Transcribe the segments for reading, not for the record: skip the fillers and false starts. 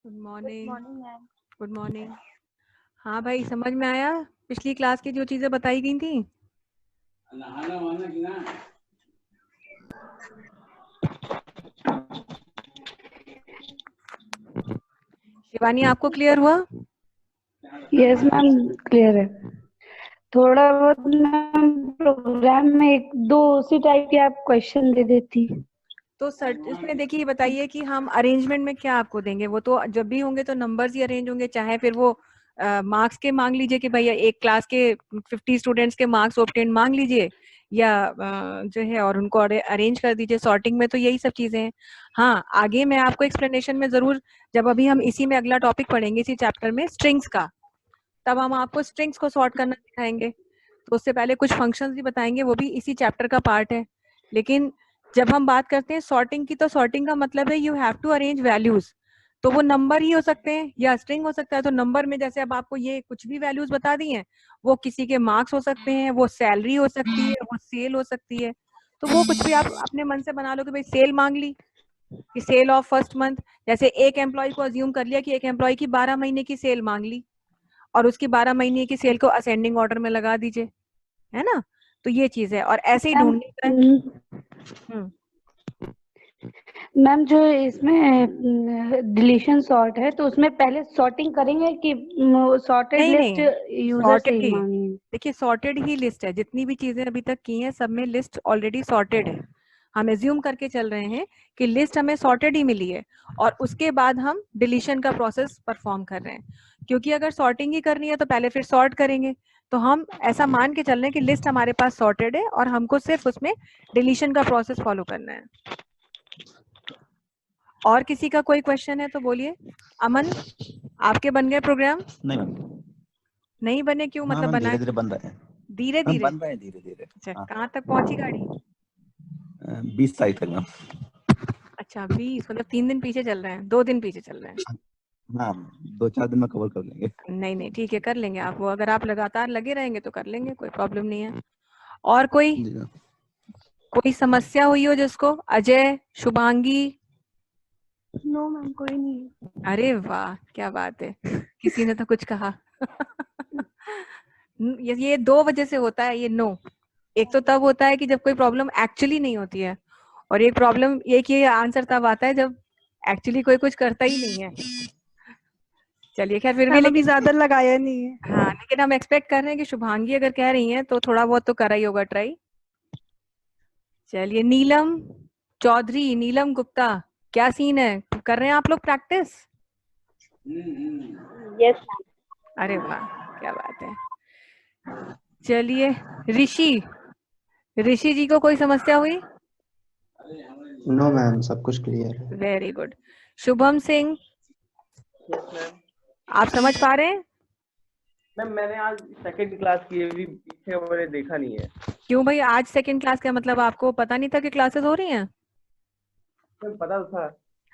Good good morning. Morning ma'am. Good morning. हाँ भाई, समझ में आया पिछली क्लास की जो चीजें बताई गई थी? शिवानी, आपको क्लियर हुआ? यस मैम, क्लियर है। थोड़ा बहुत मैम प्रोग्राम में एक दो उसी टाइप के आप क्वेश्चन दे देती। तो सर इसमें देखिए, बताइए कि हम अरेंजमेंट में क्या आपको देंगे। वो तो जब भी होंगे तो नंबर्स ही अरेंज होंगे, चाहे फिर वो मार्क्स के मांग लीजिए कि भैया एक क्लास के 50 स्टूडेंट्स के मार्क्स ऑब्टेन मांग लीजिए, या जो है और उनको अरेंज कर दीजिए। सॉर्टिंग में तो यही सब चीजें हैं। हाँ, आगे मैं आपको एक्सप्लेनेशन में जरूर, जब अभी हम इसी में अगला टॉपिक पढ़ेंगे इसी चैप्टर में स्ट्रिंग्स का, तब हम आपको स्ट्रिंग्स को सॉर्ट करना सिखाएंगे। तो उससे पहले कुछ फंक्शंस भी बताएंगे, वो भी इसी चैप्टर का पार्ट है। लेकिन जब हम बात करते हैं सॉर्टिंग की, तो सॉर्टिंग का मतलब है you have to arrange values. तो वो नंबर ही हो सकते हैं या स्ट्रिंग हो सकता है। तो नंबर में जैसे अब आपको ये कुछ भी वैल्यूज बता दी हैं, वो किसी के मार्क्स हो सकते हैं, वो सैलरी हो सकती है, वो सेल हो सकती है। तो वो कुछ भी आप अपने मन से बना लो कि भाई सेल मांग ली कि सेल ऑफ फर्स्ट मंथ। जैसे एक एम्प्लॉय को अज्यूम कर लिया कि एक एम्प्लॉय की 12 महीने की सेल मांग ली, और उसकी 12 महीने की सेल को असेंडिंग ऑर्डर में लगा दीजिए, है ना। तो ये चीज है और ऐसे ही ढूंढने का है। हम्म। मैम जो इसमें डिलीशन सॉर्ट है तो उसमें पहले सॉर्टिंग करेंगे कि सॉर्टेड नहीं लिस्ट नहीं, यूजर से सॉर्टेड ही ही, मांगेंगे? देखिए सॉर्टेड ही लिस्ट है। जितनी भी चीजें अभी तक की हैं सब में लिस्ट ऑलरेडी सॉर्टेड है। हम एज्यूम करके चल रहे हैं कि लिस्ट हमें सॉर्टेड ही मिली है, और उसके बाद हम डिलीशन का प्रोसेस परफॉर्म कर रहे हैं। क्योंकि अगर सॉर्टिंग ही करनी है तो पहले फिर सॉर्ट करेंगे। तो हम ऐसा मान के चल रहे हैं कि लिस्ट हमारे पास सॉर्टेड है और हमको सिर्फ उसमें डिलीशन का प्रोसेस फॉलो करना है। और किसी का कोई क्वेश्चन है तो बोलिए। अमन, आपके बन गए प्रोग्राम? नहीं मैम। नहीं बने क्यों, हाँ मतलब मैम, बनाए? धीरे धीरे बन रहे हैं। धीरे मैम धीरे? बन रहे हैं धीरे धीरे। अच्छा, हाँ, कहाँ तक पहुंची गाड़ी? 20 तारीख तक मैम। अच्छा 20, मतलब 3 दिन पीछे चल रहे हैं, 2 दिन पीछे चल रहे हैं। हाँ, 2-4 दिन में कवर कर लेंगे। नहीं नहीं, ठीक है, कर लेंगे आप। वो अगर आप लगातार लगे रहेंगे तो कर लेंगे, कोई प्रॉब्लम नहीं है। और कोई जी मैम। कोई समस्या हुई हो जिसको? अजय, शुभांगी? नो मैम, कोई नहीं। अरे वाह, क्या बात है, किसी ने तो कुछ कहा। ये 2 वजह से होता है ये नो। एक तो तब होता है कि जब कोई प्रॉब्लम एक्चुअली नहीं होती है, और एक प्रॉब्लम, एक ये आंसर तब आता है जब एक्चुअली कोई कुछ करता ही नहीं है। चलिए खैर, फिर भी मैम अभी लेकिन ज्यादा लगाया नहीं है। हाँ, लेकिन हम एक्सपेक्ट कर रहे हैं कि शुभांगी अगर कह रही हैं तो थोड़ा बहुत तो करा ही होगा ट्राई। चलिए, नीलम चौधरी, नीलम गुप्ता, क्या सीन है? कर रहे हैं आप लोग प्रैक्टिस? यस अरे वाह, क्या बात है। चलिए, ऋषि, ऋषि जी को कोई समस्या हुई? नो मैम, सब कुछ क्लियर है। Very good. शुभम सिंह, आप समझ पा रहे हैं? मैम मैंने आज सेकंड क्लास की है, अभी पीछे मैंने देखा नहीं है। क्यों भाई, आज सेकंड क्लास का मतलब आपको पता नहीं था कि क्लासेस हो रही हैं? मैम पता तो था।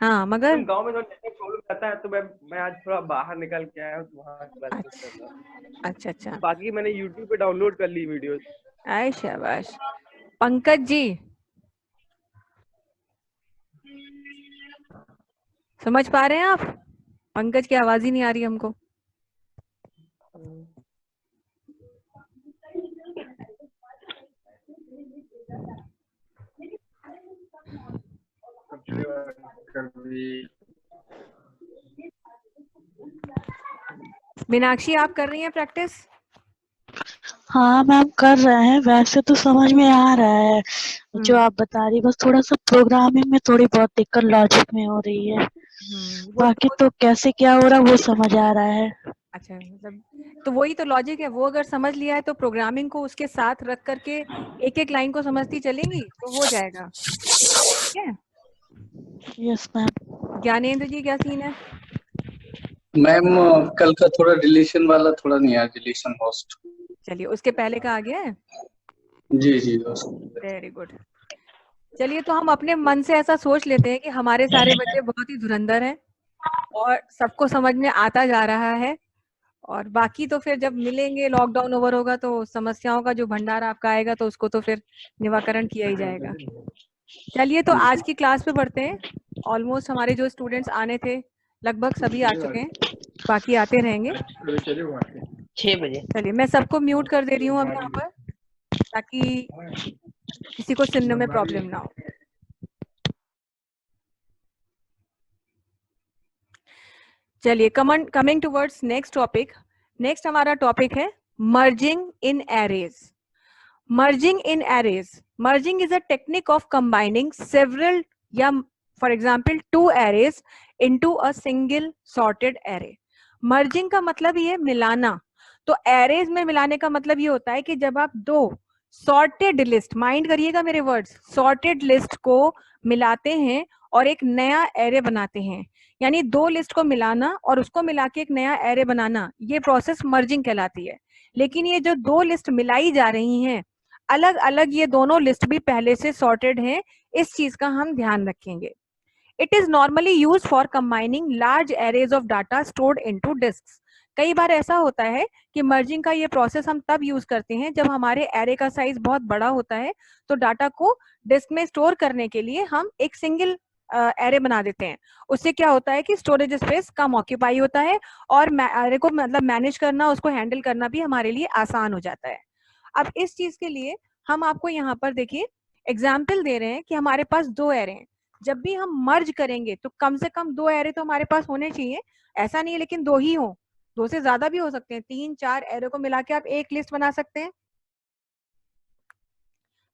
हाँ, मगर मैम गांव में थोड़ा नेटवर्क प्रॉब्लम रहता है, तो मैं आज थोड़ा बाहर निकल के आया हूँ, तो वहाँ क्लासेस कर रहा हूँ। अच्छा अच्छा, बाकी मैंने यूट्यूब पे डाउनलोड कर ली वीडियोस। आय शाबाश। पंकज जी, समझ पा रहे हैं आप? पंकज की आवाज ही नहीं आ रही हमको। मीनाक्षी, आप कर रही हैं प्रैक्टिस? हाँ मैम, कर रहे हैं। वैसे तो समझ में आ रहा है जो आप बता रही, बस थोड़ा सा प्रोग्रामिंग में थोड़ी बहुत दिक्कत लॉजिक में हो रही है। बाकी तो कैसे क्या हो रहा है वो समझ आ रहा है। अच्छा, मतलब तो वही तो लॉजिक है। वो अगर समझ लिया है तो प्रोग्रामिंग को उसके साथ रख करके एक एक लाइन को समझती चलेंगी तो हो जाएगा। ठीक है। Yes ma'am. ज्ञानेंद्र जी, क्या सीन है? मैम कल का थोड़ा डिलीशन वाला थोड़ा नहीं आया, डिलीशन होस्ट। चलिए, उसके पहले का आ गया है। जी जी दोस्त। Very good. चलिए, तो हम अपने मन से ऐसा सोच लेते हैं कि हमारे सारे बच्चे बहुत ही धुरंधर हैं और सबको समझ में आता जा रहा है, और बाकी तो फिर जब मिलेंगे, लॉकडाउन ओवर होगा तो समस्याओं का जो भंडार आपका आएगा तो उसको तो फिर निवारण किया ही जाएगा। चलिए, तो आज की क्लास पे बढ़ते हैं। ऑलमोस्ट हमारे जो स्टूडेंट्स आने थे, लगभग सभी आ चुके हैं, बाकी आते रहेंगे। 6 बजे। चलिए मैं सबको म्यूट कर दे रही हूँ अब यहाँ पर, ताकि किसी को सुनने में प्रॉब्लम ना हो। चलिए coming towards next topic. Next हमारा टॉपिक है merging in arrays. Merging in arrays, merging is a technique of combining several या for example 2 arrays into a single sorted array. Merging का मतलब ये मिलाना। तो एरेज में मिलाने का मतलब ये होता है कि जब आप 2 सॉर्टेड लिस्ट, माइंड करिएगा मेरे वर्ड्स, सॉर्टेड लिस्ट को मिलाते हैं और एक नया एरे बनाते हैं, यानी 2 लिस्ट को मिलाना और उसको मिला के एक नया एरे बनाना, ये प्रोसेस मर्जिंग कहलाती है। लेकिन ये जो 2 लिस्ट मिलाई जा रही हैं अलग अलग, ये दोनों लिस्ट भी पहले से सॉर्टेड हैं, इस चीज का हम ध्यान रखेंगे। It is normally use for combining large arrays of data stored into disks. कई बार ऐसा होता है कि मर्जिंग का ये प्रोसेस हम तब यूज करते हैं जब हमारे एरे का साइज बहुत बड़ा होता है, तो डाटा को डिस्क में स्टोर करने के लिए हम एक सिंगल एरे बना देते हैं। उससे क्या होता है कि स्टोरेज स्पेस कम ऑक्यूपाई होता है और एरे को मतलब मैनेज करना, उसको हैंडल करना भी हमारे लिए आसान हो जाता है। अब इस चीज के लिए हम आपको यहाँ पर देखिए एग्जाम्पल दे रहे हैं कि हमारे पास 2 एरे हैं। जब भी हम मर्ज करेंगे तो कम से कम 2 एरे तो हमारे पास होने चाहिए, ऐसा नहीं है लेकिन 2 ही हो, 2 से ज्यादा भी हो सकते हैं, 3-4 एरे को मिला के आप एक लिस्ट बना सकते हैं।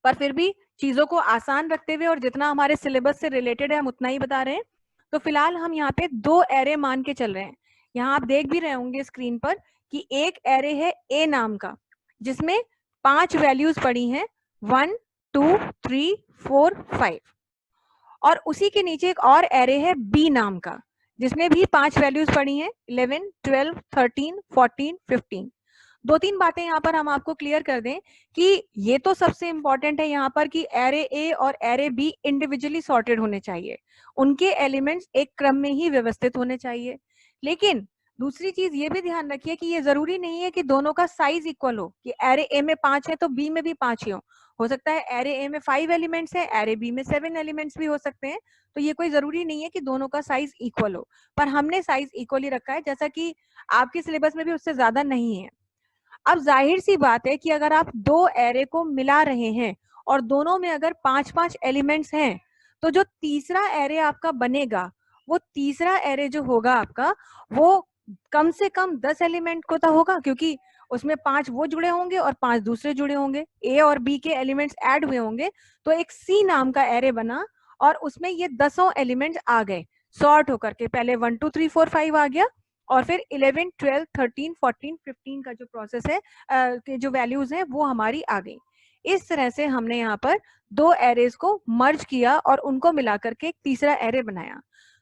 पर फिर भी चीजों को आसान रखते हुए और जितना हमारे सिलेबस से रिलेटेड है हम उतना ही बता रहे हैं। तो फिलहाल हम यहाँ पे 2 एरे मान के चल रहे हैं। यहाँ आप देख भी रहे होंगे स्क्रीन पर कि एक एरे है ए नाम का, जिसमें 5 वैल्यूज पड़ी हैं, 1 2 3 4 5, और उसी के नीचे एक और एरे है बी नाम का, जिसमें भी 5 वैल्यूज पड़ी हैं, 11 12 13 14 15। 2-3 बातें यहाँ पर हम आपको क्लियर कर दें कि ये तो सबसे इंपॉर्टेंट है यहाँ पर कि एरे ए और एरे बी इंडिविजुअली सॉर्टेड होने चाहिए, उनके एलिमेंट्स एक क्रम में ही व्यवस्थित होने चाहिए। लेकिन दूसरी चीज ये भी ध्यान रखिए कि ये जरूरी नहीं है कि दोनों का साइज इक्वल हो, कि एरे ए में 5 है तो बी में भी 5 ही हो सकता है एरे ए में 5 एलिमेंट्स है, एरे बी में 7 एलिमेंट्स भी हो सकते हैं। तो ये कोई जरूरी नहीं है कि दोनों का साइज इक्वल हो, पर हमने साइज इक्वली रखा है, जैसा कि आपके सिलेबस में भी उससे ज्यादा नहीं है। अब जाहिर सी बात है कि अगर आप 2 एरे को मिला रहे हैं और दोनों में अगर 5-5 एलिमेंट्स हैं, तो जो तीसरा एरे आपका बनेगा, वो तीसरा एरे जो होगा आपका, वो कम से कम 10 एलिमेंट को तो होगा, क्योंकि उसमें 5 वो जुड़े होंगे और 5 दूसरे जुड़े होंगे, ए और बी के एलिमेंट्स ऐड हुए होंगे, तो एक सी नाम का एरे बना और उसमें ये 10 एलिमेंट्स आ गए सॉर्ट होकर के। पहले 1 2 3 4 5 आ गया और फिर 11 12 13 14 15 का जो प्रोसेस है के जो वैल्यूज हैं वो हमारी आ गई। इस तरह से हमने यहाँ पर 2 एरेज को मर्ज किया और उनको मिला करके एक तीसरा एरे बनाया।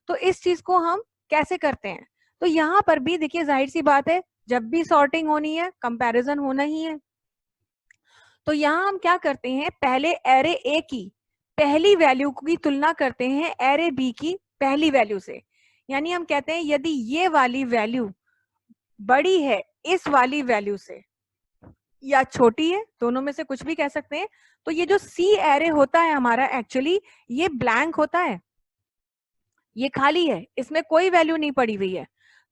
तो इस चीज को हम कैसे करते हैं, तो यहाँ पर भी देखिए जाहिर सी बात है, जब भी सॉर्टिंग होनी है कंपैरिजन होना ही है। तो यहाँ हम क्या करते हैं, पहले एरे ए की पहली वैल्यू की तुलना करते हैं एरे बी की पहली वैल्यू से। यानी हम कहते हैं यदि ये वाली वैल्यू बड़ी है इस वाली वैल्यू से या छोटी है, दोनों में से कुछ भी कह सकते हैं, तो ये जो सी एरे होता है हमारा एक्चुअली ये ब्लैंक होता है, ये खाली है, इसमें कोई वैल्यू नहीं पड़ी हुई है।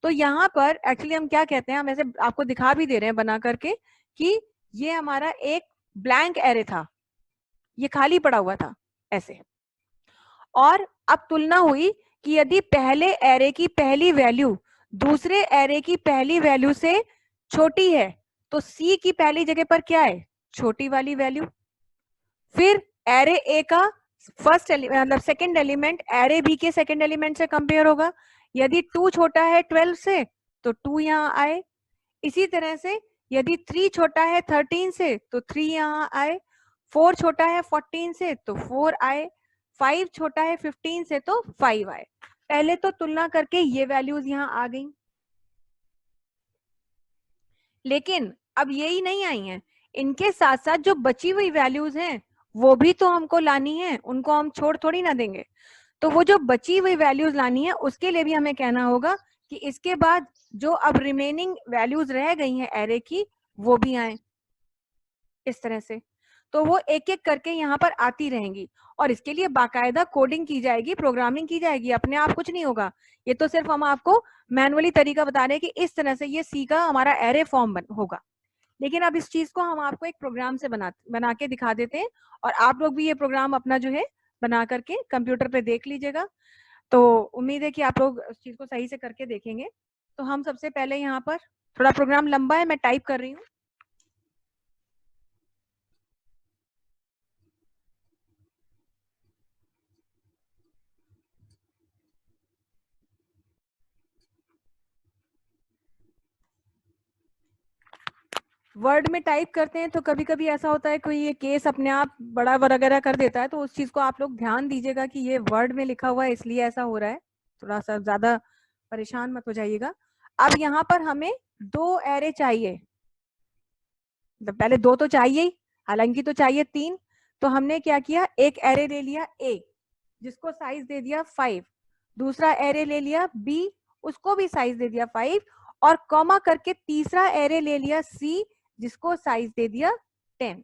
तो यहाँ पर एक्चुअली हम क्या कहते हैं, हम ऐसे आपको दिखा भी दे रहे हैं बना करके कि ये हमारा एक ब्लैंक एरे था, ये खाली पड़ा हुआ था ऐसे। और अब तुलना हुई कि यदि पहले एरे की पहली वैल्यू दूसरे एरे की पहली वैल्यू से छोटी है तो सी की पहली जगह पर क्या है, छोटी वाली वैल्यू। फिर एरे ए का फर्स्ट मतलब सेकंड एलिमेंट एरे बी के सेकंड एलिमेंट से कंपेयर होगा, यदि 2 छोटा है 12 से तो 2 यहाँ आए। इसी तरह से यदि 3 छोटा है 13 से तो 3 यहाँ आए, 4 छोटा है 14 से तो 4 आए, 5 छोटा है 15 से तो 5 आए। पहले तो तुलना करके ये वैल्यूज यहाँ आ गई, लेकिन अब यही नहीं आई हैं, इनके साथ साथ जो बची हुई वैल्यूज हैं वो भी तो हमको लानी है, उनको हम छोड़ थोड़ी ना देंगे। तो वो जो बची हुई वैल्यूज लानी है उसके लिए भी हमें कहना होगा कि इसके बाद जो अब रिमेनिंग वैल्यूज रह गई हैं एरे की वो भी आए इस तरह से। तो वो एक एक करके यहाँ पर आती रहेंगी और इसके लिए बाकायदा कोडिंग की जाएगी, प्रोग्रामिंग की जाएगी, अपने आप कुछ नहीं होगा। ये तो सिर्फ हम आपको मैनुअली तरीका बता रहे हैं कि इस तरह से ये सी का हमारा एरे फॉर्म होगा। लेकिन अब इस चीज को हम आपको एक प्रोग्राम से बना के दिखा देते हैं और आप लोग भी ये प्रोग्राम अपना जो है बना करके कंप्यूटर पे देख लीजिएगा। तो उम्मीद है कि आप लोग इस चीज को सही से करके देखेंगे। तो हम सबसे पहले यहाँ पर, थोड़ा प्रोग्राम लंबा है, मैं टाइप कर रही हूँ। वर्ड में टाइप करते हैं तो कभी कभी ऐसा होता है कोई ये केस अपने आप बड़ा वगैरह कर देता है, तो उस चीज को आप लोग ध्यान दीजिएगा कि ये वर्ड में लिखा हुआ है इसलिए ऐसा हो रहा है, थोड़ा सा ज्यादा परेशान मत हो जाइएगा। अब यहाँ पर हमें 2 एरे चाहिए, पहले 2 तो चाहिए ही, हालांकि तो चाहिए 3। तो हमने क्या किया, एक एरे ले लिया A जिसको साइज दे दिया 5, दूसरा एरे ले लिया B उसको भी साइज दे दिया 5, और कॉमा करके तीसरा एरे ले लिया C जिसको साइज दे दिया 10,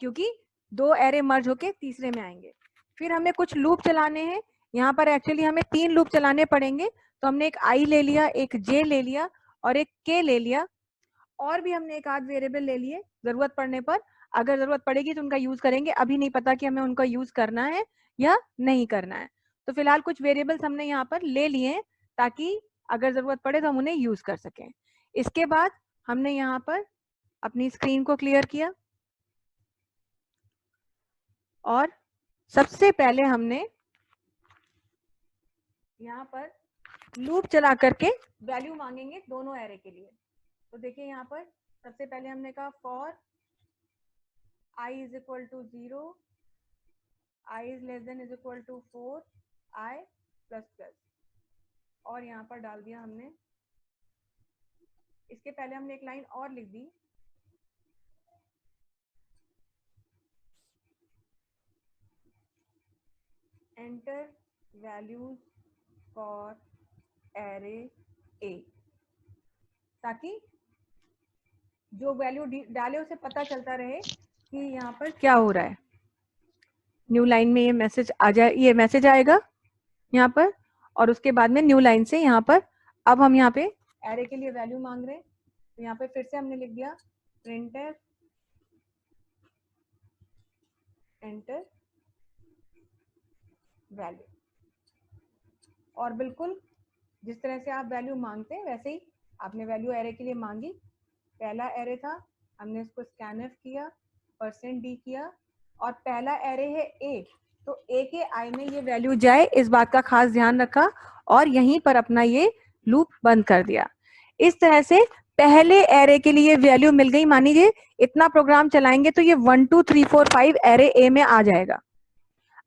क्योंकि 2 एरे मर्ज होके तीसरे में आएंगे। फिर हमें कुछ लूप चलाने हैं, यहाँ पर एक्चुअली हमें 3 लूप चलाने पड़ेंगे। तो हमने एक I ले लिया, एक J ले लिया और एक K ले लिया, और भी हमने एक आध वेरिएबल ले लिए, जरूरत पड़ने पर, अगर जरूरत पड़ेगी तो उनका यूज करेंगे, अभी नहीं पता कि हमें उनका यूज करना है या नहीं करना है। तो फिलहाल कुछ वेरिएबल्स हमने यहाँ पर ले लिए हैं ताकि अगर जरूरत पड़े तो हम उन्हें यूज कर सकें। इसके बाद हमने यहाँ पर अपनी स्क्रीन को क्लियर किया और सबसे पहले हमने यहाँ पर लूप चला करके वैल्यू मांगेंगे दोनों एरे के लिए। तो देखिए यहाँ पर सबसे पहले हमने कहा for I is equal to 0, I is less than is equal to 4, I plus plus, और यहाँ पर डाल दिया हमने। इसके पहले हमने एक लाइन और लिख दी, enter values for array A, ताकि जो वैल्यू डाले उसे पता चलता रहे कि यहाँ पर क्या हो रहा है। न्यू लाइन में ये मैसेज आ जाए, ये मैसेज आएगा यहाँ पर, और उसके बाद में न्यू लाइन से यहाँ पर अब हम यहाँ पे एरे के लिए वैल्यू मांग रहे हैं। तो यहाँ पे फिर से हमने लिख दिया प्रिंटफ एंटर वैल्यू, और बिल्कुल जिस तरह से आप वैल्यू मांगते हैं वैसे ही आपने वैल्यू एरे के लिए मांगी। पहला एरे था, हमने इसको स्कैनफ किया, %d किया, और पहला एरे है A, तो A के I में ये वैल्यू जाए, इस बात का खास ध्यान रखा, और यहीं पर अपना ये लूप बंद कर दिया। इस तरह से पहले एरे के लिए वैल्यू मिल गई। मान लीजिए इतना प्रोग्राम चलाएंगे तो ये 1 2 3 4 5 एरे A में आ जाएगा।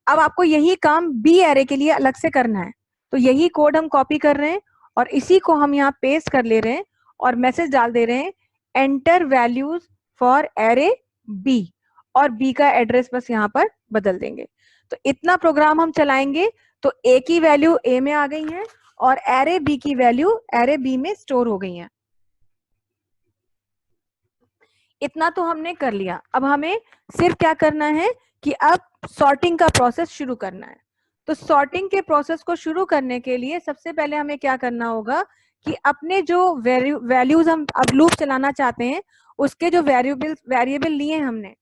अब आपको यही काम B एरे के लिए अलग से करना है, तो यही कोड हम कॉपी कर रहे हैं और इसी को हम यहाँ पेस्ट कर ले रहे हैं और मैसेज डाल दे रहे हैं enter values for array B, और B का एड्रेस बस यहाँ पर बदल देंगे। तो इतना प्रोग्राम हम चलाएंगे तो A की वैल्यू A में आ गई है और एरे B की वैल्यू एरे B में स्टोर हो गई है। इतना तो हमने कर लिया। अब हमें सिर्फ क्या करना है कि अब सॉर्टिंग का प्रोसेस शुरू करना है। तो सॉर्टिंग के प्रोसेस को शुरू करने के लिए सबसे पहले हमें क्या करना होगा कि अपने जो वैल्यूज हम अब लूप चलाना चाहते हैं उसके जो वेरिएबल लिए हमने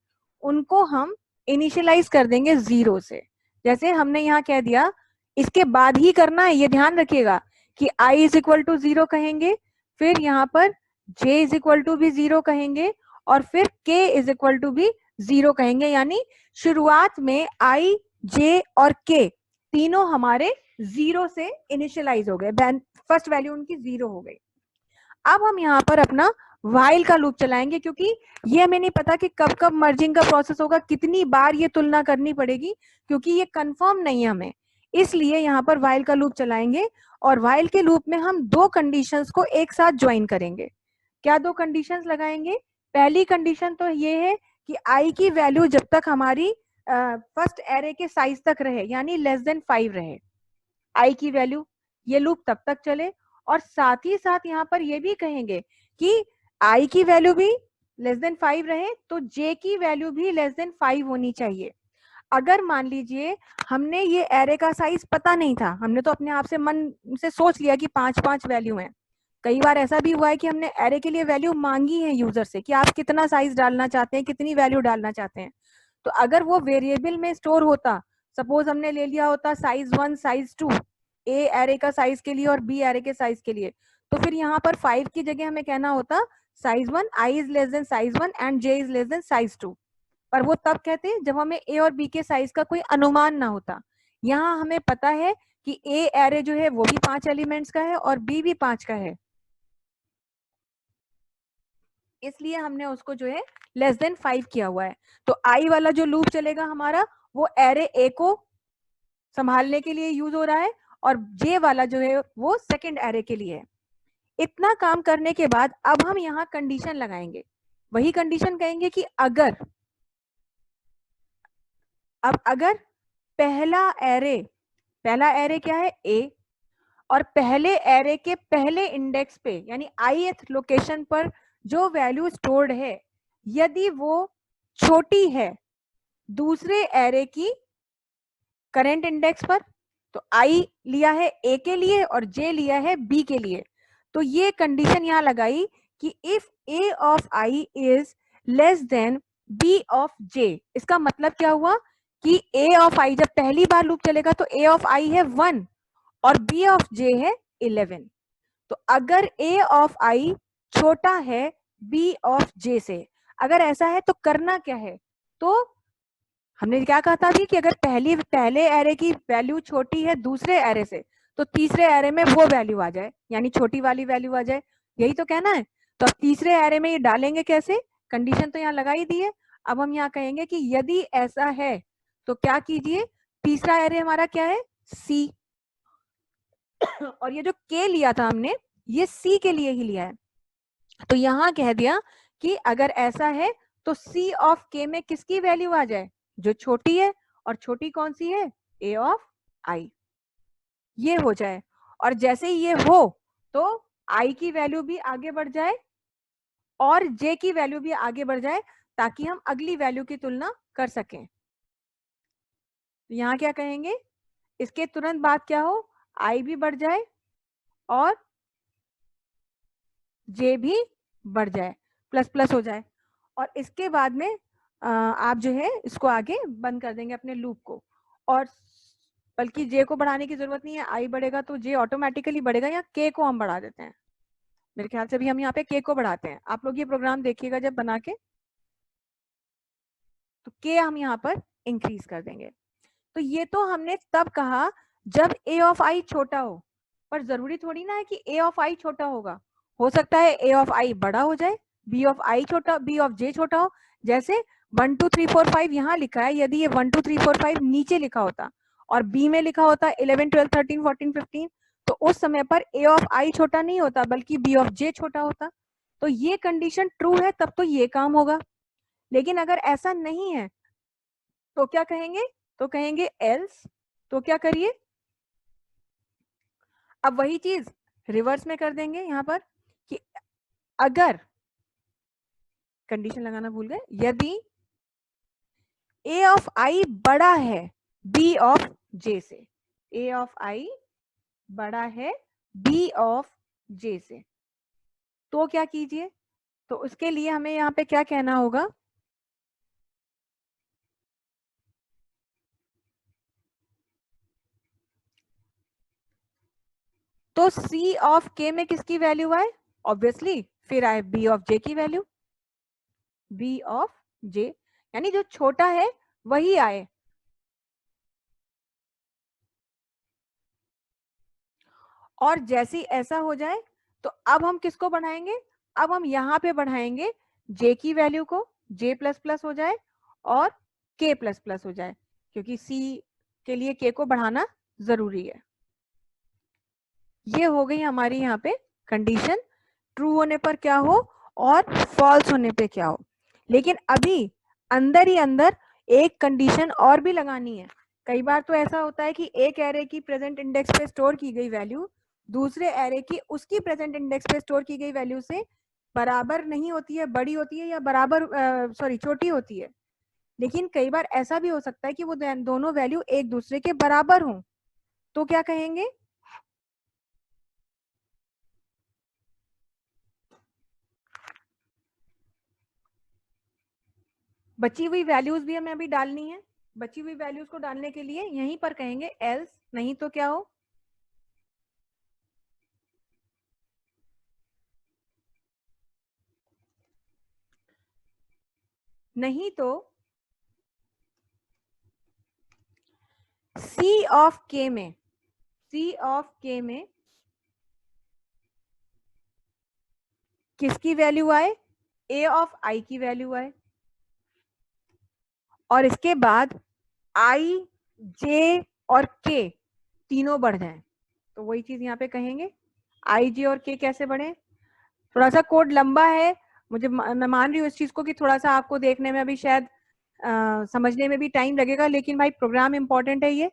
उनको हम इनिशियलाइज कर देंगे 0 से। जैसे हमने यहाँ कह दिया, इसके बाद ही करना है, ये ध्यान रखिएगा कि I इज इक्वल टू 0 कहेंगे, फिर यहाँ पर J इज इक्वल टू भी 0 कहेंगे, और फिर K इज इक्वल टू भी 0 कहेंगे। यानी शुरुआत में I, J और K तीनों हमारे 0 से इनिशियलाइज हो गए, फर्स्ट वैल्यू उनकी 0 हो गई। अब हम यहाँ पर अपना व्हाइल का लूप चलाएंगे, क्योंकि ये हमें नहीं पता कि कब कब मर्जिंग का प्रोसेस होगा, कितनी बार ये तुलना करनी पड़ेगी, क्योंकि ये कंफर्म नहीं है हमें। इसलिए यहाँ पर व्हाइल का लूप चलाएंगे और व्हाइल के लूप में हम 2 कंडीशंस को एक साथ ज्वाइन करेंगे। क्या 2 कंडीशंस लगाएंगे? पहली कंडीशन तो ये है कि I की वैल्यू जब तक हमारी फर्स्ट एरे के साइज तक रहे, यानी लेस देन 5 रहे I की वैल्यू, ये लूप तब तक चले। और साथ ही साथ यहाँ पर ये भी कहेंगे कि I की वैल्यू भी लेस देन 5 रहे तो जे की वैल्यू भी लेस देन 5 होनी चाहिए। अगर मान लीजिए हमने ये एरे का साइज पता नहीं था, हमने तो अपने आप से मन से सोच लिया कि 5 वैल्यू है। कई बार ऐसा भी हुआ है कि हमने एरे के लिए वैल्यू मांगी है यूजर से कि आप कितना साइज डालना चाहते हैं, कितनी वैल्यू डालना चाहते हैं। तो अगर वो वेरिएबल में स्टोर होता, सपोज हमने ले लिया होता साइज 1 साइज 2 ए एरे का साइज के लिए और बी एरे के साइज के लिए, तो फिर यहाँ पर 5 की जगह हमें कहना होता size 1 I is less than size 1 and J is less than size 2। पर वो तब कहते जब हमें ए और बी के साइज का कोई अनुमान ना होता। यहाँ हमें पता है कि ए एरे जो है वो भी 5 एलिमेंट्स का है और बी भी 5 का है, इसलिए हमने उसको जो है लेस देन 5 किया हुआ है। तो आई वाला जो लूप चलेगा हमारा वो एरे ए को संभालने के लिए यूज हो रहा है और जे वाला जो है वो सेकंड एरे के लिए है। इतना काम करने के बाद अब हम यहाँ कंडीशन लगाएंगे, वही कंडीशन कहेंगे कि अगर पहला एरे क्या है ए, और पहले एरे के पहले इंडेक्स पे यानी ith लोकेशन पर जो वैल्यू स्टोर्ड है यदि वो छोटी है दूसरे एरे की करंट इंडेक्स पर, तो आई लिया है ए के लिए और जे लिया है बी के लिए, तो ये कंडीशन यहाँ लगाई कि if A of I is less than B of J. इसका मतलब क्या हुआ कि ए ऑफ आई जब पहली बार लूप चलेगा तो ए ऑफ आई है 1 और बी ऑफ जे है 11। तो अगर ए ऑफ आई छोटा है बी ऑफ जे से, अगर ऐसा है तो करना क्या है, तो हमने क्या कहा था अभी कि अगर पहले एरे की वैल्यू छोटी है दूसरे एरे से तो तीसरे एरे में वो वैल्यू आ जाए, यानी छोटी वाली वैल्यू आ जाए, यही तो कहना है। तो अब तीसरे एरे में ये डालेंगे कैसे, कंडीशन तो यहाँ लगा ही दी है। अब हम यहाँ कहेंगे कि यदि ऐसा है तो क्या कीजिए, तीसरा एरे हमारा क्या है सी, और ये जो के लिया था हमने ये सी के लिए ही लिया है, तो यहाँ कह दिया कि अगर ऐसा है तो सी ऑफ के में किसकी वैल्यू आ जाए, जो छोटी है, और छोटी कौन सी है ए ऑफ आई, ये हो जाए। और जैसे ही ये हो तो आई की वैल्यू भी आगे बढ़ जाए और जे की वैल्यू भी आगे बढ़ जाए ताकि हम अगली वैल्यू की तुलना कर सकें। तो यहाँ क्या कहेंगे, इसके तुरंत बाद क्या हो, आई भी बढ़ जाए और जे भी बढ़ जाए, प्लस प्लस हो जाए, और इसके बाद में आप जो है इसको आगे बंद कर देंगे अपने लूप को। और बल्कि जे को बढ़ाने की जरूरत नहीं है, आई बढ़ेगा तो जे ऑटोमेटिकली बढ़ेगा, या के को हम बढ़ा देते हैं, मेरे ख्याल से भी हम यहाँ पे के को बढ़ाते हैं। आप लोग ये प्रोग्राम देखिएगा जब बना के, तो के हम यहाँ पर इंक्रीज कर देंगे। तो ये तो हमने तब कहा जब ए ऑफ आई छोटा हो, पर जरूरी थोड़ी ना है कि ए ऑफ आई छोटा होगा, हो सकता है ए ऑफ आई बड़ा हो जाए, बी ऑफ आई छोटा, बी ऑफ जे छोटा हो। जैसे 1 2 3 4 5 यहाँ लिखा है, यदि ये 1 2 3 4 5 नीचे लिखा होता और बी में लिखा होता 11 12 13 14 15, तो उस समय पर ए ऑफ आई छोटा नहीं होता बल्कि बी ऑफ जे छोटा होता। तो ये कंडीशन ट्रू है तब तो ये काम होगा। लेकिन अगर ऐसा नहीं है तो क्या कहेंगे, तो कहेंगे एल्स। तो क्या करिए, अब वही चीज रिवर्स में कर देंगे यहाँ पर कि अगर, कंडीशन लगाना भूल गए, यदि ए ऑफ आई बड़ा है बी ऑफ जे से, ए ऑफ आई बड़ा है बी ऑफ जे से, तो क्या कीजिए, तो उसके लिए हमें यहाँ पे क्या कहना होगा, तो सी ऑफ के में किसकी वैल्यू आए, ऑब्वियसली फिर आए बी ऑफ जे की वैल्यू, बी ऑफ जे, यानी जो छोटा है वही आए। और जैसे ऐसा हो जाए तो अब हम किसको बढ़ाएंगे, अब हम यहाँ पे बढ़ाएंगे जे की वैल्यू को, जे प्लस प्लस हो जाए और के प्लस प्लस हो जाए, क्योंकि सी के लिए के को बढ़ाना जरूरी है। ये हो गई हमारी यहाँ पे कंडीशन, ट्रू होने पर क्या हो और फॉल्स होने पे क्या हो। लेकिन अभी अंदर ही अंदर एक कंडीशन और भी लगानी है। कई बार तो ऐसा होता है कि एक एरे की प्रेजेंट इंडेक्स पे स्टोर की गई वैल्यू दूसरे एरे की उसकी प्रेजेंट इंडेक्स पे स्टोर की गई वैल्यू से बराबर नहीं होती है, बड़ी होती है, या बराबर सॉरी छोटी होती है। लेकिन कई बार ऐसा भी हो सकता है कि वो दोनों वैल्यू एक दूसरे के बराबर हों, तो क्या कहेंगे? बची हुई वैल्यूज भी हमें अभी डालनी है। बची हुई वैल्यूज को डालने के लिए यहीं पर कहेंगे एल्स, नहीं तो क्या हो? नहीं तो C ऑफ K में, C ऑफ K में किसकी वैल्यू आए? A ऑफ I की वैल्यू आए, और इसके बाद I, J और K तीनों बढ़ जाएं। तो वही चीज यहाँ पे कहेंगे, I, J और K कैसे बढ़े? थोड़ा सा कोड लंबा है, मुझे मैं मान रही हूँ इस चीज को कि थोड़ा सा आपको देखने में अभी शायद समझने में भी टाइम लगेगा, लेकिन भाई प्रोग्राम इंपॉर्टेंट है ये,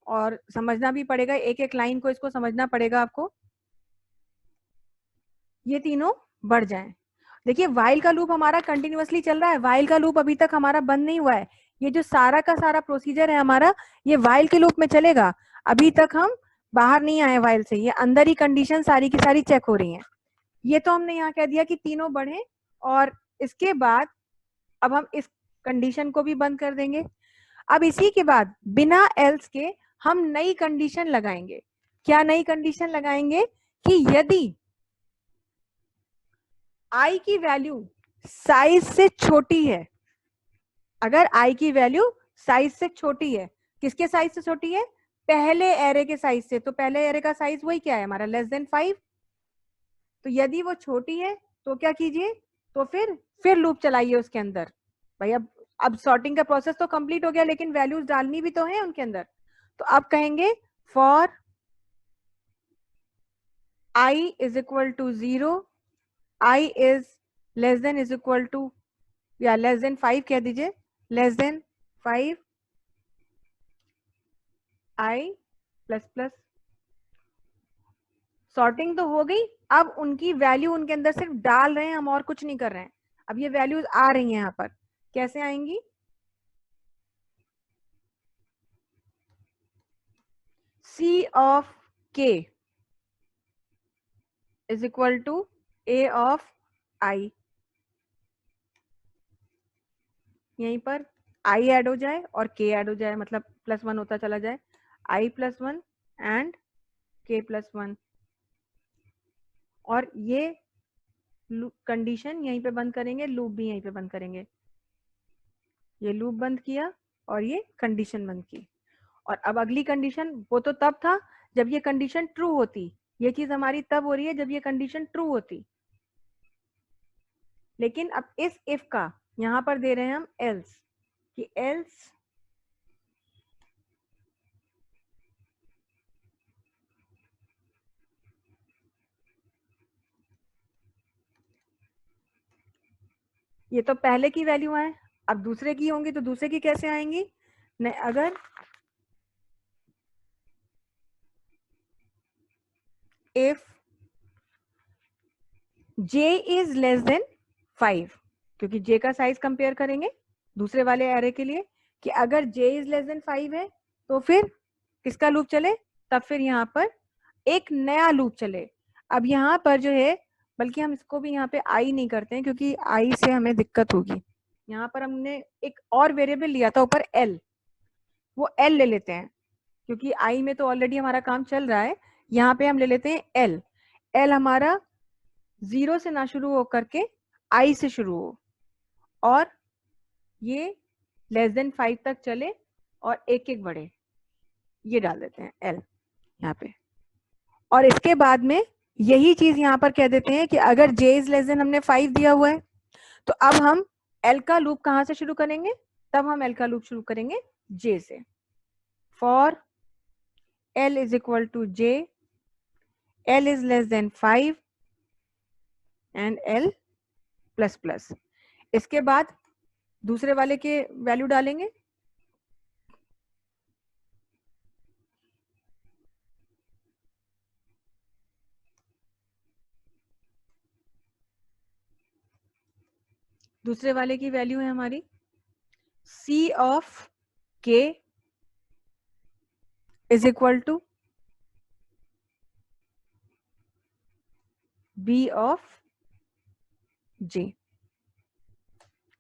और समझना भी पड़ेगा, एक एक लाइन को इसको समझना पड़ेगा आपको। ये तीनों बढ़ जाएं। देखिए वाइल का लूप हमारा कंटिन्यूअसली चल रहा है, वाइल का लूप अभी तक हमारा बंद नहीं हुआ है। ये जो सारा का सारा प्रोसीजर है हमारा, ये वाइल के लूप में चलेगा। अभी तक हम बाहर नहीं आए वाइल से, ये अंदर ही कंडीशन सारी की सारी चेक हो रही हैं। ये तो हमने यहाँ कह दिया कि तीनों बढ़े, और इसके बाद अब हम इस कंडीशन को भी बंद कर देंगे। अब इसी के बाद बिना एल्स के हम नई कंडीशन लगाएंगे। क्या नई कंडीशन लगाएंगे? कि यदि आई की वैल्यू साइज से छोटी है, अगर आई की वैल्यू साइज से छोटी है, किसके साइज से छोटी है? पहले एरे के साइज से। तो पहले एरे का साइज वही क्या है हमारा, लेस देन 5। तो यदि वो छोटी है तो क्या कीजिए, तो फिर लूप चलाइए उसके अंदर। भाई अब सॉर्टिंग का प्रोसेस तो कंप्लीट हो गया, लेकिन वैल्यूज डालनी भी तो है उनके अंदर। तो अब कहेंगे for i is equal to 0, i is less than is equal to, या लेस देन 5 कह दीजिए, less than 5 i plus plus. Sorting तो हो गई, अब उनकी वैल्यू उनके अंदर सिर्फ डाल रहे हैं हम, और कुछ नहीं कर रहे हैं। अब ये वैल्यूज आ रही हैं यहाँ पर, कैसे आएंगी? C of K is equal to A of I। यहीं पर I ऐड हो जाए और K ऐड हो जाए, मतलब +1 होता चला जाए, I +1 एंड K +1। और ये कंडीशन यहीं पे बंद करेंगे, लूप भी यहीं पे बंद करेंगे। ये लूप बंद किया और ये कंडीशन बंद की। और अब अगली कंडीशन, वो तो तब था जब ये कंडीशन ट्रू होती, ये चीज हमारी तब हो रही है जब ये कंडीशन ट्रू होती। लेकिन अब इस इफ का यहां पर दे रहे हैं हम एल्स, कि एल्स ये तो पहले की वैल्यू आए, अब दूसरे की होंगी तो दूसरे की कैसे आएंगी? नहीं, अगर if j is less than 5, क्योंकि j का साइज कंपेयर करेंगे दूसरे वाले एरे के लिए, कि अगर j इज लेस देन 5 है तो फिर किसका लूप चले? तब फिर यहाँ पर एक नया लूप चले। अब यहाँ पर जो है, बल्कि हम इसको भी यहाँ पे आई नहीं करते हैं, क्योंकि आई से हमें दिक्कत होगी। यहाँ पर हमने एक और वेरिएबल लिया था ऊपर एल, वो एल ले लेते हैं, क्योंकि आई में तो ऑलरेडी हमारा काम चल रहा है। यहाँ पे हम ले लेते हैं एल। एल हमारा 0 से ना शुरू हो करके आई से शुरू हो, और ये लेस देन 5 तक चले और एक एक बढ़े, ये डाल देते हैं एल यहाँ पे। और इसके बाद में यही चीज यहाँ पर कह देते हैं कि अगर j इज लेस देन हमने 5 दिया हुआ है, तो अब हम एल का लूप कहाँ से शुरू करेंगे? तब हम एल का लूप शुरू करेंगे j से। For l is equal to j, l is less than 5 and l plus plus. इसके बाद दूसरे वाले के वैल्यू डालेंगे, दूसरे वाले की वैल्यू है हमारी C of K is equal to B of J।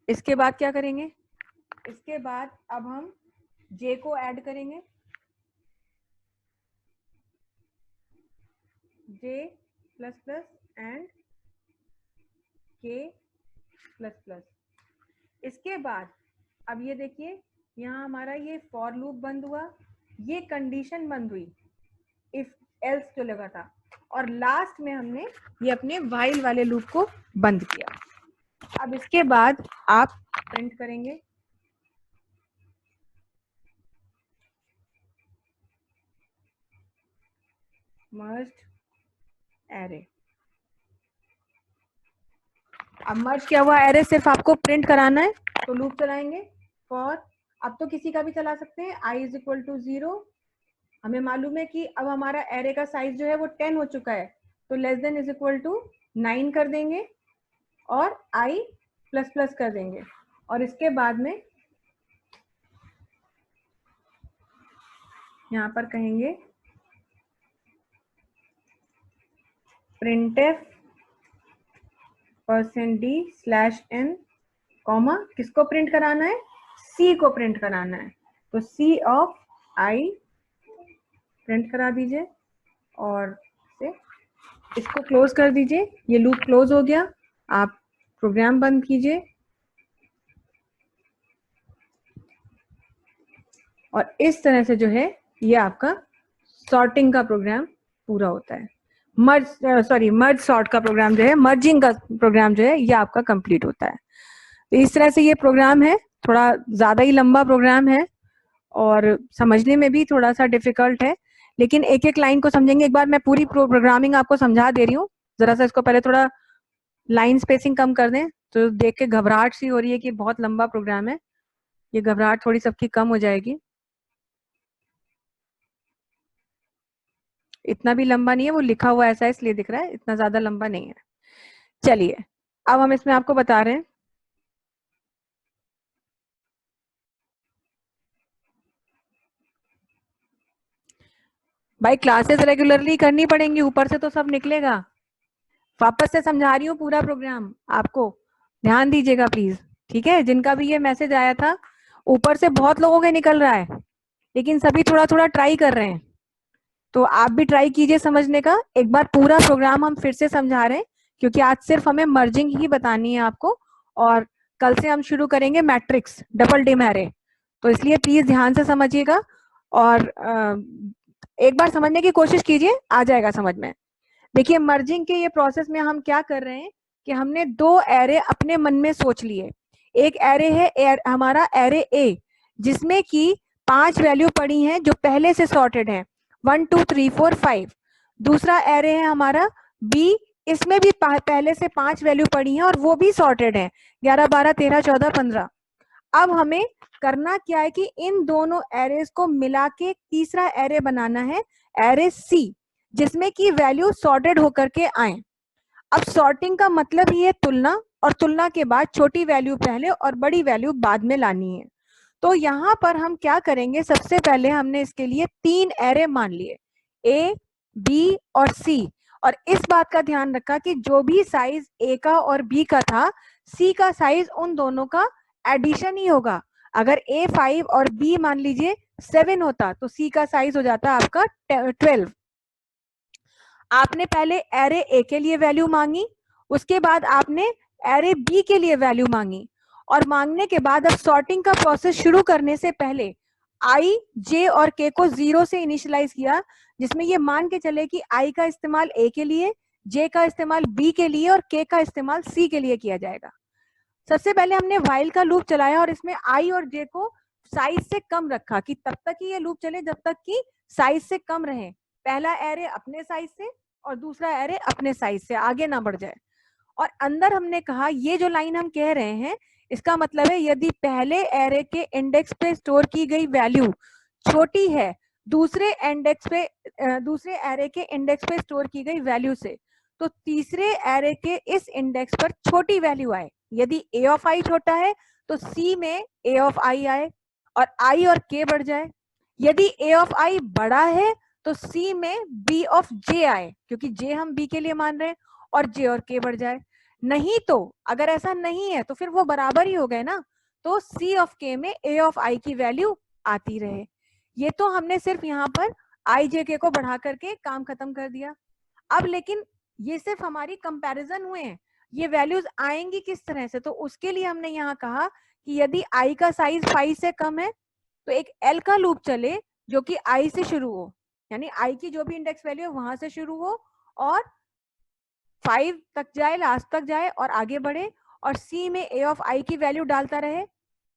इसके बाद क्या करेंगे? इसके बाद अब हम J को ऐड करेंगे, J plus plus and K plus plus. इसके बाद अब ये देखिए यहाँ हमारा ये फॉर लूप बंद हुआ, ये कंडीशन बंद हुई इफ एल्स जो लगा था, और लास्ट में हमने ये अपने व्हाइल वाले लूप को बंद किया। अब इसके बाद आप प्रिंट करेंगे मर्ज्ड एरे। अब मर्ज किया हुआ एरे सिर्फ आपको प्रिंट कराना है, तो लूप चलाएंगे फॉर, अब तो किसी का भी चला सकते हैं, i इज इक्वल टू 0। हमें मालूम है कि अब हमारा एरे का साइज जो है वो 10 हो चुका है, तो less than is equal to 9 कर देंगे और i प्लस प्लस कर देंगे, और इसके बाद में यहाँ पर कहेंगे printf %d/n कॉमा, किसको प्रिंट कराना है? C को प्रिंट कराना है, तो C ऑफ i प्रिंट करा दीजिए और इसको क्लोज कर दीजिए। ये लूप क्लोज हो गया, आप प्रोग्राम बंद कीजिए और इस तरह से जो है ये आपका सॉर्टिंग का प्रोग्राम पूरा होता है। मर्ज सॉर्ट का प्रोग्राम जो है, मर्जिंग का प्रोग्राम जो है ये आपका कंप्लीट होता है। तो इस तरह से ये प्रोग्राम है, थोड़ा ज्यादा ही लंबा प्रोग्राम है और समझने में भी थोड़ा सा डिफिकल्ट है, लेकिन एक एक लाइन को समझेंगे। एक बार मैं पूरी प्रोग्रामिंग आपको समझा दे रही हूँ, जरा सा इसको पहले थोड़ा लाइन स्पेसिंग कम कर दें, तो देख के घबराहट सी हो रही है कि बहुत लंबा प्रोग्राम है। ये घबराहट थोड़ी सबकी कम हो जाएगी। इतना भी लंबा नहीं है, वो लिखा हुआ ऐसा है इसलिए दिख रहा है, इतना ज्यादा लंबा नहीं है। चलिए अब हम इसमें आपको बता रहे हैं भाई, क्लासेस रेगुलरली करनी पड़ेंगी, ऊपर से तो सब निकलेगा। वापस से समझा रही हूँ पूरा प्रोग्राम आपको, ध्यान दीजिएगा प्लीज, ठीक है? जिनका भी ये मैसेज आया था, ऊपर से बहुत लोगों के निकल रहा है, लेकिन सभी थोड़ा थोड़ा ट्राई कर रहे हैं, तो आप भी ट्राई कीजिए समझने का। एक बार पूरा प्रोग्राम हम फिर से समझा रहे हैं, क्योंकि आज सिर्फ हमें मर्जिंग ही बतानी है आपको, और कल से हम शुरू करेंगे मैट्रिक्स, डबल डिम एरे, तो इसलिए प्लीज ध्यान से समझिएगा और एक बार समझने की कोशिश कीजिए, आ जाएगा समझ में। देखिए मर्जिंग के ये प्रोसेस में हम क्या कर रहे हैं कि हमने दो एरे अपने मन में सोच लिए। एक एरे है हमारा एरे ए, जिसमें कि 5 वैल्यू पड़ी हैं जो पहले से सॉर्टेड हैं, 1 2 3 4 5। दूसरा एरे है हमारा बी, इसमें भी पहले से 5 वैल्यू पड़ी हैं और वो भी सॉर्टेड हैं, 11 12 13 14 15। अब हमें करना क्या है कि इन दोनों एरेज को मिला के तीसरा एरे बनाना है, एरे सी, जिसमें कि वैल्यू सॉर्टेड होकर के आए। अब सॉर्टिंग का मतलब ही है तुलना, और तुलना के बाद छोटी वैल्यू पहले और बड़ी वैल्यू बाद में लानी है। तो यहाँ पर हम क्या करेंगे, सबसे पहले हमने इसके लिए 3 एरे मान लिए, ए बी और सी, और इस बात का ध्यान रखा कि जो भी साइज ए का और बी का था, सी का साइज उन दोनों का एडिशन ही होगा। अगर ए 5 और बी मान लीजिए 7 होता, तो सी का साइज हो जाता आपका 12। आपने पहले एरे ए के लिए वैल्यू मांगी, उसके बाद आपने एरे बी के लिए वैल्यू मांगी, और मांगने के बाद अब सॉर्टिंग का प्रोसेस शुरू करने से पहले आई, जे और के को 0 से इनिशियलाइज किया, जिसमें ये मान के चले कि आई का इस्तेमाल ए के लिए, जे का इस्तेमाल बी के लिए और के का इस्तेमाल सी के लिए किया जाएगा। सबसे पहले हमने व्हाइल का लूप चलाया और इसमें आई और जे को साइज से कम रखा कि तब तक ही ये लूप चले जब तक कि साइज से कम रहे। पहला एरे अपने साइज से और दूसरा एरे अपने साइज से, आगे ना बढ़ जाए। और अंदर हमने कहा ये जो लाइन हम कह रहे हैं, इसका मतलब है यदि पहले एरे के इंडेक्स पे स्टोर की गई वैल्यू छोटी है दूसरे एरे के इंडेक्स पे स्टोर की गई वैल्यू से, तो तीसरे एरे के इस इंडेक्स पर छोटी वैल्यू आए, यदि a ऑफ i छोटा है तो c में a ऑफ i आए और i और k बढ़ जाए। यदि a ऑफ i बड़ा है तो c में b ऑफ j आए, क्योंकि j हम b के लिए मान रहे हैं, और j और k बढ़ जाए। नहीं तो अगर ऐसा नहीं है तो फिर वो बराबर ही हो गए ना, तो c ऑफ k में a ऑफ i की वैल्यू आती रहे। ये तो हमने सिर्फ यहाँ पर i j k को बढ़ा करके काम खत्म कर दिया। अब लेकिन ये सिर्फ हमारी कंपैरिजन हुए हैं, ये वैल्यूज आएंगी किस तरह से, तो उसके लिए हमने यहाँ कहा कि यदि i का साइज 5 से कम है तो एक L का लूप चले जो कि i से शुरू हो, यानी i की जो भी इंडेक्स वैल्यू है वहां से शुरू हो और 5 तक जाए, लास्ट तक जाए और आगे बढ़े, और c में a ऑफ i की वैल्यू डालता रहे।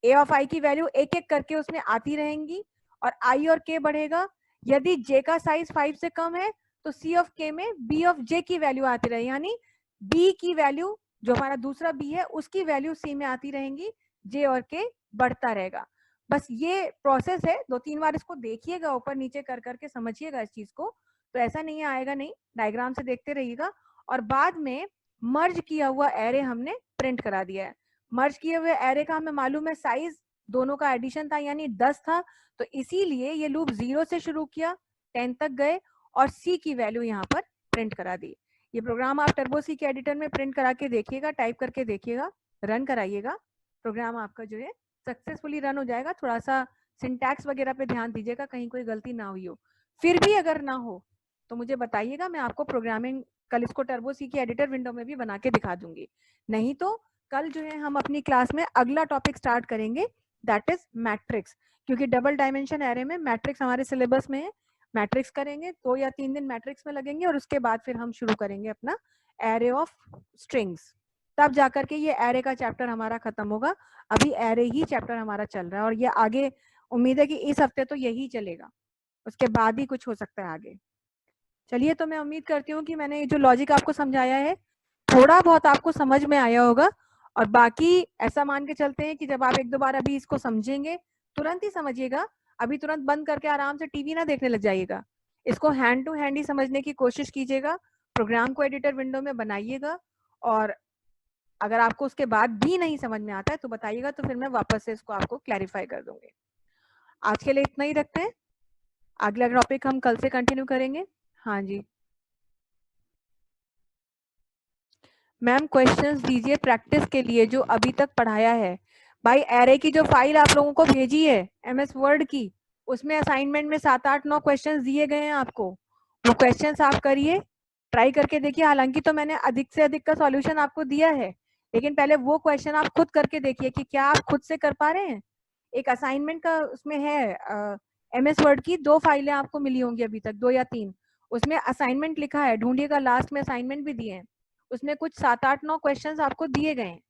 a ऑफ i की वैल्यू एक एक करके उसमें आती रहेंगी और i और k बढ़ेगा। यदि j का साइज 5 से कम है तो c ऑफ k में b ऑफ j की वैल्यू आती रहे, यानी b की वैल्यू जो हमारा दूसरा b है उसकी वैल्यू c में आती रहेंगी, j और k बढ़ता रहेगा। बस ये प्रोसेस है, 2-3 बार इसको देखिएगा, ऊपर नीचे कर करके समझिएगा इस चीज को, तो ऐसा नहीं आएगा नहीं, डायग्राम से देखते रहिएगा। और बाद में मर्ज किया हुआ एरे हमने प्रिंट करा दिया है। मर्ज किए हुए एरे का हमें मालूम है साइज दोनों का एडिशन था यानी 10 था, तो इसीलिए ये लूप 0 से शुरू किया, 10 तक गए और c की वैल्यू यहाँ पर प्रिंट करा दी। ये प्रोग्राम आप टर्बो सी के एडिटर में प्रिंट करा के देखिएगा, टाइप करके देखिएगा, रन कराइएगा, प्रोग्राम आपका जो है सक्सेसफुली रन हो जाएगा। थोड़ा सा सिंटैक्स वगैरह पे ध्यान दीजिएगा, कहीं कोई गलती ना हुई हो। फिर भी अगर ना हो तो मुझे बताइएगा, मैं आपको प्रोग्रामिंग कल इसको टर्बो सी की एडिटर विंडो में भी बना के दिखा दूंगी। नहीं तो कल जो है हम अपनी क्लास में अगला टॉपिक स्टार्ट करेंगे, दैट इज मैट्रिक्स, क्योंकि डबल डायमेंशन एरे में मैट्रिक्स हमारे सिलेबस में है। मैट्रिक्स करेंगे, 2 या 3 दिन मैट्रिक्स में लगेंगे और उसके बाद फिर हम शुरू करेंगे अपना एरे ऑफ स्ट्रिंग्स, तब जाकर के ये एरे का चैप्टर हमारा खत्म होगा। अभी एरे ही चैप्टर हमारा चल रहा है और ये आगे उम्मीद है कि इस हफ्ते तो यही चलेगा, उसके बाद ही कुछ हो सकता है आगे। चलिए, तो मैं उम्मीद करती हूँ कि मैंने ये जो लॉजिक आपको समझाया है थोड़ा बहुत आपको समझ में आया होगा, और बाकी ऐसा मान के चलते हैं कि जब आप 1-2 बार अभी इसको समझेंगे तुरंत ही समझिएगा, अभी तुरंत बंद करके आराम से टीवी ना देखने लग जाइएगा। इसको हैंड टू हैंड ही समझने की कोशिश कीजिएगा, प्रोग्राम को एडिटर विंडो में बनाइएगा, और अगर आपको उसके बाद भी नहीं समझ में आता है तो बताइएगा, तो फिर मैं वापस से इसको आपको क्लैरिफाई कर दूंगी। आज के लिए इतना ही रखते हैं, अगला टॉपिक हम कल से कंटिन्यू करेंगे। हाँ जी मैम, क्वेश्चंस दीजिए प्रैक्टिस के लिए जो अभी तक पढ़ाया है। भाई एरे की जो फाइल आप लोगों को भेजी है MS वर्ड की, उसमें असाइनमेंट में 7-8-9 क्वेश्चंस दिए गए हैं आपको, वो क्वेश्चंस आप करिए, ट्राई करके देखिए। हालांकि तो मैंने अधिक से अधिक का सॉल्यूशन आपको दिया है, लेकिन पहले वो क्वेश्चन आप खुद करके देखिए कि क्या आप खुद से कर पा रहे हैं। एक असाइनमेंट का उसमें है MS वर्ड की 2 फाइलें आपको मिली होंगी अभी तक, 2 या 3, उसमें असाइनमेंट लिखा है, ढूंढिएगा, लास्ट में असाइनमेंट भी दिए हैं, उसमें कुछ 7-8-9 क्वेश्चंस आपको दिए गए हैं।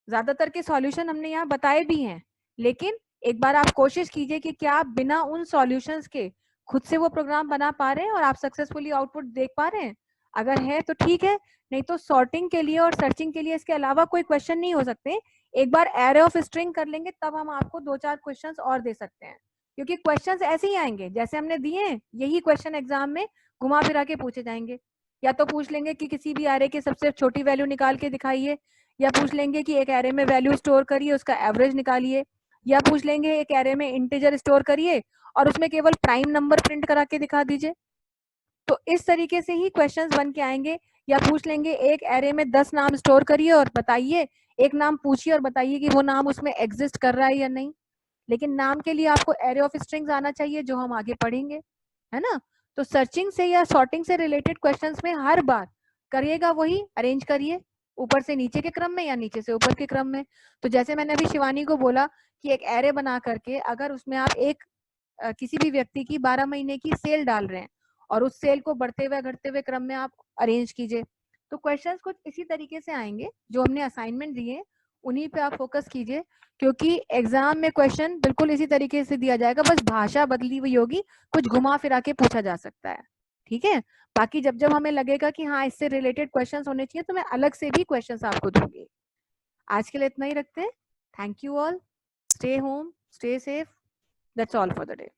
ज्यादातर के सॉल्यूशन हमने यहाँ बताए भी हैं, लेकिन एक बार आप कोशिश कीजिए कि क्या आप बिना उन सॉल्यूशंस के खुद से वो प्रोग्राम बना पा रहे हैं और आप सक्सेसफुली आउटपुट देख पा रहे हैं। अगर है तो ठीक है, नहीं तो सॉर्टिंग के लिए और सर्चिंग के लिए इसके अलावा कोई क्वेश्चन नहीं हो सकते। एक बार एरे ऑफ स्ट्रिंग कर लेंगे तब हम आपको 2-4 क्वेश्चंस और दे सकते हैं, क्योंकि क्वेश्चंस ऐसे ही आएंगे जैसे हमने दिए हैं, यही क्वेश्चन एग्जाम में घुमा फिरा के पूछे जाएंगे। या तो पूछ लेंगे कि किसी भी एरे की सबसे छोटी वैल्यू निकाल के दिखाइए, या पूछ लेंगे कि एक एरे में वैल्यू स्टोर करिए, उसका एवरेज निकालिए, या पूछ लेंगे एक एरे में इंटीजर स्टोर करिए और उसमें केवल प्राइम नंबर प्रिंट करा के दिखा दीजिए। तो इस तरीके से ही क्वेश्चंस बन के आएंगे। या पूछ लेंगे एक एरे में 10 नाम स्टोर करिए और बताइए, एक नाम पूछिए और बताइए कि वो नाम उसमें एग्जिस्ट कर रहा है या नहीं। लेकिन नाम के लिए आपको एरे ऑफ स्ट्रिंग्स आना चाहिए, जो हम आगे पढ़ेंगे, है ना। तो सर्चिंग से या सॉर्टिंग से रिलेटेड क्वेश्चंस में हर बार करिएगा वही, अरेंज करिए ऊपर से नीचे के क्रम में या नीचे से ऊपर के क्रम में। तो जैसे मैंने अभी शिवानी को बोला कि एक एरे बना करके अगर उसमें आप एक किसी भी व्यक्ति की 12 महीने की सेल डाल रहे हैं और उस सेल को बढ़ते हुए घटते हुए क्रम में आप अरेंज कीजिए। तो क्वेश्चंस कुछ इसी तरीके से आएंगे, जो हमने असाइनमेंट दिए उन्हीं पे आप फोकस कीजिए, क्योंकि एग्जाम में क्वेश्चन बिल्कुल इसी तरीके से दिया जाएगा, बस भाषा बदली हुई होगी, कुछ घुमा फिरा के पूछा जा सकता है, ठीक है। बाकी जब जब हमें लगेगा कि हाँ इससे रिलेटेड क्वेश्चंस होने चाहिए तो मैं अलग से भी क्वेश्चंस आपको दूंगी। आज के लिए इतना ही रखते हैं। Thank you all, stay home, stay safe, that's all for the day.